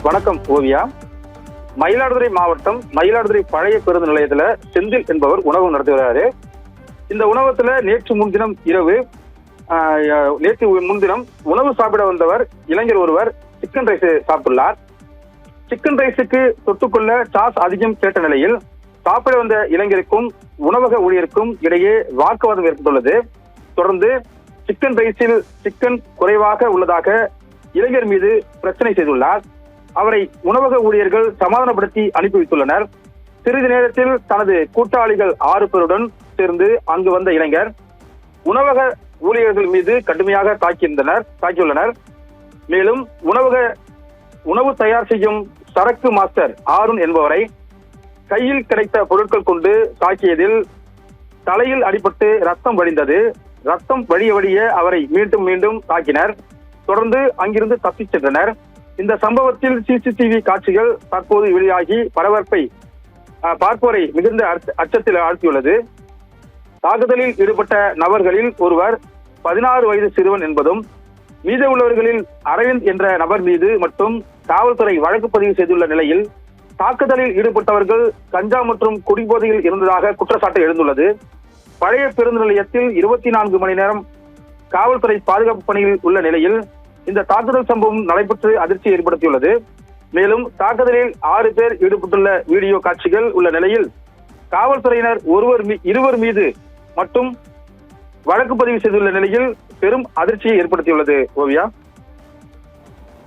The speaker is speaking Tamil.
வணக்கம் ஓவியா. மயிலாடுதுறை மாவட்டம் மயிலாடுதுறை பழைய பேருந்து நிலையத்துல செந்தில் என்பவர் உணவு நடத்தி வர்றாரு. இந்த உணவகத்துல நேற்று முன்தினம் உணவு சாப்பிட வந்தவர் இளைஞர் ஒருவர் சிக்கன் ரைஸ் சாப்பிட்டுள்ளார். சிக்கன் ரைஸுக்கு தொட்டுக்கொள்ள சாஸ் அதிகம் கேட்ட நிலையில் சாப்பிட வந்த இளைஞருக்கும் உணவக ஊழியருக்கும் இடையே வாக்குவாதம் ஏற்பட்டுள்ளது. தொடர்ந்து சிக்கன் ரைஸில் சிக்கன் குறைவாக உள்ளதாக இளைஞர் மீது பிரச்சனை செய்துள்ளார். அவரை உணவக ஊழியர்கள் சமாதானப்படுத்தி அனுப்பி வைத்துள்ளனர். சிறிது நேரத்தில் தனது கூட்டாளிகள் 6 பேருடன் சேர்ந்து அங்கு வந்த இளைஞர் உணவக ஊழியர்கள் மீது கடுமையாக தாக்கியுள்ளனர். மேலும் உணவு தயார் செய்யும் சரக்கு மாஸ்டர் ஆருண் என்பவரை கையில் கிடைத்த பொருட்கள் கொண்டு தாக்கியதில் தலையில் அடிபட்டு ரத்தம் வடிந்தது. ரத்தம் வடிய அவரை மீண்டும் தாக்கினர். தொடர்ந்து அங்கிருந்து தப்பிச் சென்றனர். இந்த சம்பவத்தில் சிசிடிவி காட்சிகள் தற்போது வெளியாகி பார்ப்போரை மிகுந்த அச்சத்தில் ஆழ்த்தியுள்ளது. தாக்குதலில் ஈடுபட்ட நபர்களில் ஒருவர் 16 வயது சிறுவன் என்பதும் மீத உள்ளவர்களில் அரவிந்த் என்ற நபர் மீது மட்டும் காவல்துறை வழக்கு பதிவு செய்துள்ள நிலையில் தாக்குதலில் ஈடுபட்டவர்கள் கஞ்சா மற்றும் குடிபோதையில் இருந்ததாக குற்றச்சாட்டு எழுந்துள்ளது. பழைய பேருந்து நிலையத்தில் 24 மணி நேரம் காவல்துறை பாதுகாப்பு பணியில் உள்ள நிலையில் இந்த தாக்குதல் சம்பவம் நடைபெற்று அதிர்ச்சி ஏற்படுத்தியுள்ளது. மேலும் தாக்குதலில் 6 பேர் ஈடுபட்டுள்ள வீடியோ காட்சிகள் உள்ள நிலையில் காவல்துறையினர் இருவர் மீது மட்டும் வழக்கு பதிவு செய்துள்ள நிலையில் பெரும் அதிர்ச்சியை ஏற்படுத்தியுள்ளது. ஓவியா.